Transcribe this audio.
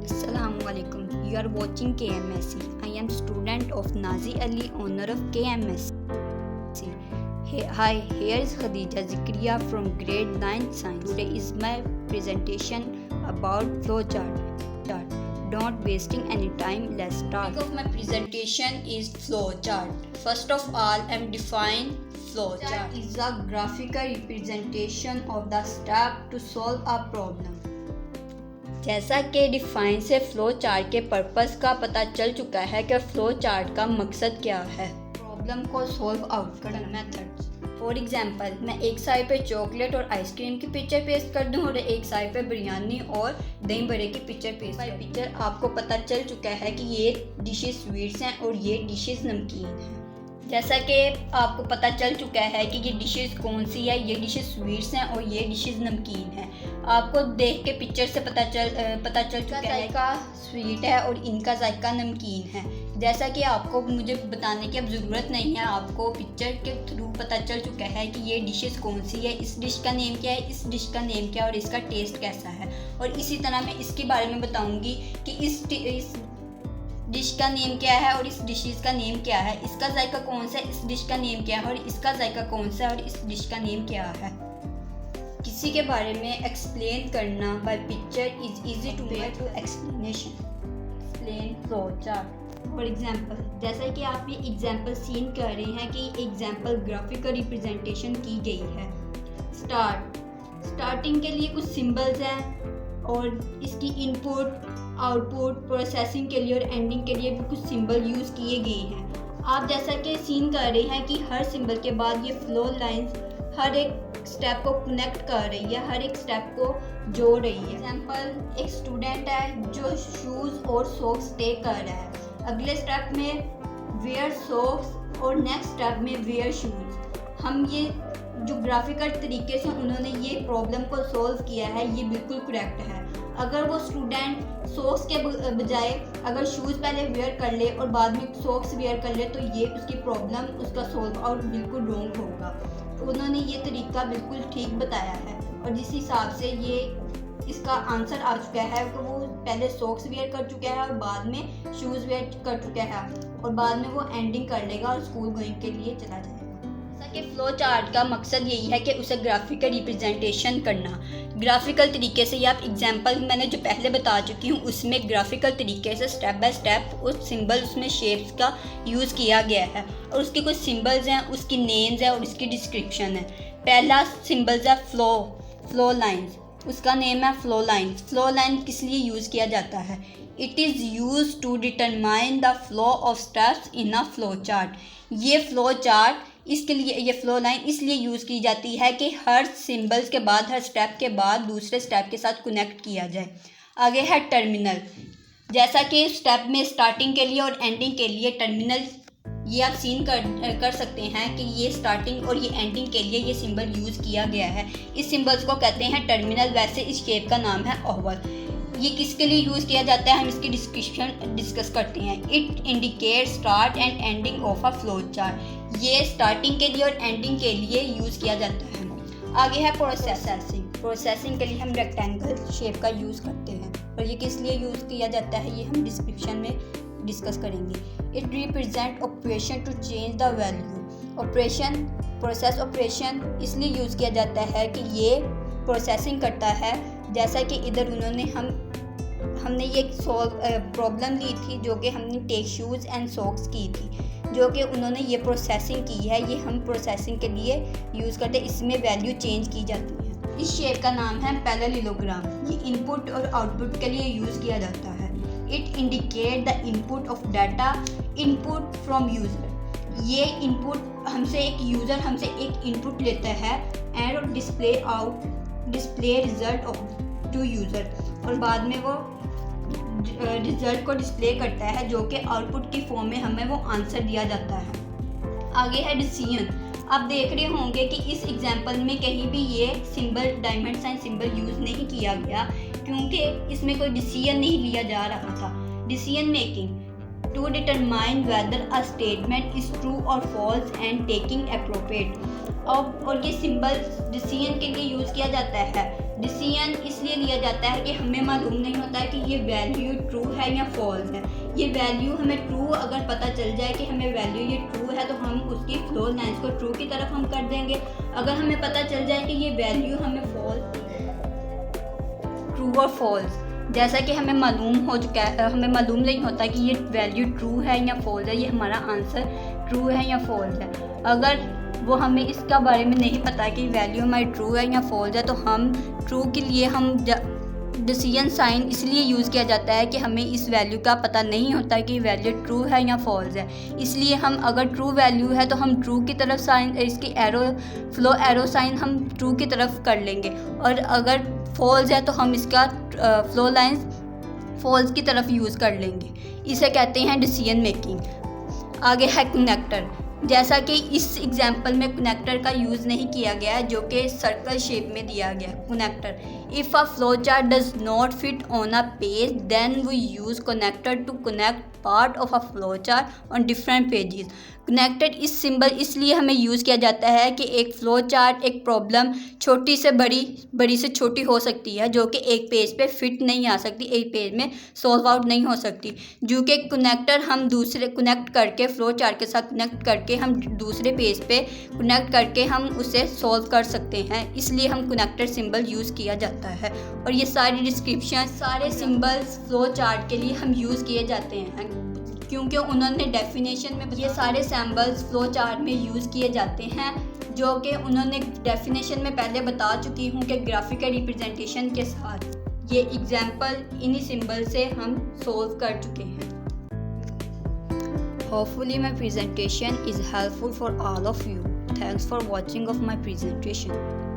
Assalamualaikum. You are watching KMSC. I am student of Nazi Ali, owner of KMSC. Hi, here is Khadija Zikriya from grade 9 science. Today is my presentation about flowchart. Don't wasting any time. Let's start. The topic of my presentation is flowchart. First of all, I am define flowchart is a graphical representation of the step to solve a problem. जैसा कि define से flow chart के purpose का पता चल चुका है कि फ्लो चार्ट का मकसद क्या है, प्रॉब्लम को सॉल्व आउट करना मेथड्स। फॉर एग्जांपल, मैं एक साइड पे चॉकलेट और आइसक्रीम की पिक्चर पेस्ट कर दूं और एक साइड पे बिरयानी और दही बड़े की पिक्चर पेस्ट कर दूं। पिक्चर आपको पता चल चुका है कि ये डिशेस स्वीट्स हैं और ये डिशेस नमकीन हैं। जैसा कि आपको पता चल चुका है कि ये डिशेस कौन सी है, ये डिशेस स्वीट्स हैं और ये डिशेस नमकीन हैं। आपको देख के पिक्चर से पता चल चुका है का स्वीट है और इनका जायका नमकीन है। जैसा कि आपको मुझे बताने की अब ज़रूरत नहीं है, आपको पिक्चर के थ्रू पता चल चुका है कि ये डिशेस कौन सी है, इस डिश का नेम क्या है, इस डिश का नेम क्या है और इसका टेस्ट कैसा है। और इसी तरह मैं इसके बारे में बताऊँगी कि इस डिश का नेम क्या है और इस डिशेस का नेम क्या है, इसका जायका कौन सा है, इस डिश का नेम क्या है और इसका जायका कौन सा है और इस डिश का नेम क्या है। किसी के बारे में एक्सप्लेन करना by picture is easy to make to explanation. Explain flow chart. For example, जैसा कि आप ये एग्जांपल सीन कर रहे हैं कि एग्जांपल ग्राफिकल रिप्रेजेंटेशन की गई है। स्टार्टिंग के लिए कुछ सिंबल्स हैं और इसकी इनपुट आउटपुट प्रोसेसिंग के लिए और एंडिंग के लिए भी कुछ सिंबल यूज़ किए गए हैं। आप जैसा कि सीन कर रहे हैं कि हर सिंबल के बाद ये फ्लो लाइंस हर एक स्टेप को कनेक्ट कर रही है, हर एक स्टेप को जोड़ रही है। एग्जांपल, एक स्टूडेंट है जो शूज़ और सॉक्स टेक कर रहा है। अगले स्टेप में वेयर सॉक्स और नेक्स्ट स्टेप में वेयर शूज़। हम ये जो ग्राफिकल तरीके से उन्होंने ये प्रॉब्लम को सॉल्व किया है, ये बिल्कुल करेक्ट है। अगर वो स्टूडेंट सॉक्स के बजाय अगर शूज़ पहले वेयर कर ले और बाद में सॉक्स वेयर कर ले तो ये उसकी प्रॉब्लम उसका सॉल्व आउट बिल्कुल रॉन्ग होगा। तो उन्होंने ये तरीका बिल्कुल ठीक बताया है और जिस हिसाब से ये इसका आंसर आ चुका है कि वो पहले सॉक्स वेयर कर चुका है और बाद में शूज़ वेयर कर चुका है और बाद में वो एंडिंग कर लेगा और स्कूल गोइंग के लिए चला जाएगा। कि फ्लो चार्ट का मकसद यही है कि उसे ग्राफिकल रिप्रेजेंटेशन करना। ग्राफिकल तरीके से, या आप एग्जांपल मैंने जो पहले बता चुकी हूँ उसमें ग्राफिकल तरीके से स्टेप बाय स्टेप उस सिंबल उसमें शेप्स का यूज़ किया गया है और उसके कुछ सिंबल्स हैं, उसकी नेम्स है और उसकी डिस्क्रिप्शन है। पहला सिंबल्स है फ्लो लाइन्स, उसका नेम है फ्लो लाइन। फ्लो लाइन किस लिए यूज़ किया जाता है? It is use to determine the flow of steps in a flow chart. ये फ्लो चार्ट इसके लिए, ये फ्लो लाइन इसलिए यूज़ की जाती है कि हर सिंबल्स के बाद, हर स्टेप के बाद दूसरे स्टेप के साथ कनेक्ट किया जाए। आगे है टर्मिनल। जैसा कि स्टेप में स्टार्टिंग के लिए और एंडिंग के लिए टर्मिनल, ये आप सीन कर सकते हैं कि ये स्टार्टिंग और ये एंडिंग के लिए ये सिंबल यूज़ किया गया है। इस सिंबल्स को कहते हैं टर्मिनल। वैसे इस शेप का नाम है ओवल। ये किसके लिए यूज़ किया जाता है हम इसकी डिस्क्रिप्शन डिस्कस करते हैं। It indicate start and ending of a flow chart. ये स्टार्टिंग के लिए और एंडिंग के लिए यूज़ किया जाता है। आगे है प्रोसेसिंग के लिए हम रेक्टेंगल शेप का यूज़ करते हैं और ये किस लिए यूज़ किया जाता है ये हम डिस्क्रिप्शन में डिस्कस करेंगे। It represent operation to change the value. Process operation इसलिए यूज़ किया जाता है कि ये प्रोसेसिंग करता है। जैसा कि इधर हमने ये प्रॉब्लम ली थी जो कि हमने टेक शूज़ एंड सॉक्स की थी, जो कि उन्होंने ये प्रोसेसिंग की है। ये हम प्रोसेसिंग के लिए यूज़ करते हैं, इसमें वैल्यू चेंज की जाती है। इस शेप का नाम है पैरेललोग्राम। ये इनपुट और आउटपुट के लिए यूज़ किया जाता है। It indicate the input of data input from user. ये इनपुट हमसे एक इनपुट लेता है and display result to user और बाद में वो रिजल्ट को डिस्प्ले करता है जो कि आउटपुट की फॉर्म में हमें वो आंसर दिया जाता है। आगे है डिसीजन। आप देख रहे होंगे कि इस एग्जांपल में कहीं भी ये symbol diamond sign symbol use नहीं किया गया क्योंकि इसमें कोई डिसीजन नहीं लिया जा रहा था। Decision making to determine whether a statement is true और फॉल्स एंड टेकिंग अप्रोप्रिएट। और ये सिंबल डिसीजन के लिए यूज़ किया जाता है डिसीजन इसलिए लिया जाता है कि हमें मालूम नहीं होता है कि ये वैल्यू ट्रू है या फॉल्स है। ये वैल्यू हमें ट्रू अगर पता चल जाए कि हमें वैल्यू ये ट्रू है तो हम उसकी फ्लो लाइन्स को ट्रू की तरफ हम कर देंगे। अगर हमें पता चल जाए कि ये वैल्यू हमें ट्रू और फॉल्स, जैसा कि हमें मालूम हो चुका है, हमें मालूम नहीं होता कि ये वैल्यू ट्रू है या फॉल्स है, ये हमारा आंसर ट्रू है या फॉल्स है। अगर वो हमें इसका बारे में नहीं पता कि वैल्यू हमारी ट्रू है या फॉल्स है तो हम ट्रू के लिए हम डिसीजन साइन इसलिए यूज़ किया जाता है कि हमें इस वैल्यू का पता नहीं होता कि वैल्यू ट्रू है या फॉल्स है। इसलिए हम अगर ट्रू वैल्यू है तो हम ट्रू की तरफ साइन, इसकी फ्लो एरो साइन हम ट्रू की तरफ कर लेंगे, और अगर फॉल्स है तो हम इसका फ्लो लाइंस फॉल्स की तरफ यूज़ कर लेंगे। इसे कहते हैं डिसीजन मेकिंग। आगे है कनेक्टर। जैसा कि इस एग्जाम्पल में कनेक्टर का यूज़ नहीं किया गया है, जो कि सर्कल शेप में दिया गया connector. If a flow chart does not fit on a page then we use connector to connect part of a flow chart on different pages. Connected इस सिंबल इसलिए हमें यूज़ किया जाता है कि एक फ्लो चार्ट, एक प्रॉब्लम छोटी से बड़ी, बड़ी से छोटी हो सकती है, जो कि एक पेज पे फिट नहीं आ सकती, एक पेज में सॉल्व आउट नहीं हो सकती, जो कि कनेक्टर हम दूसरे कनेक्ट करके फ्लो चार्ट के साथ कनेक्ट करके हम दूसरे पेज पे कनेक्ट करके हम उसे सॉल्व कर सकते हैं। इसलिए हम कनेक्टर सिंबल यूज़ किया जाता है। और ये सारी डिस्क्रिप्शन, सारे सिंबल्स फ्लो चार्ट के लिए हम यूज़ किए जाते हैं, क्योंकि उन्होंने डेफिनेशन में ये सारे सिंबल्स फ्लो चार्ट में यूज़ किए जाते हैं, जो कि उन्होंने डेफिनेशन में पहले बता चुकी हूँ कि ग्राफिकल रिप्रेजेंटेशन के साथ ये एग्जाम्पल इन्हीं सिंबल से हम सोल्व कर चुके हैं। Hopefully my presentation is helpful for all of you. Thanks for watching of my presentation.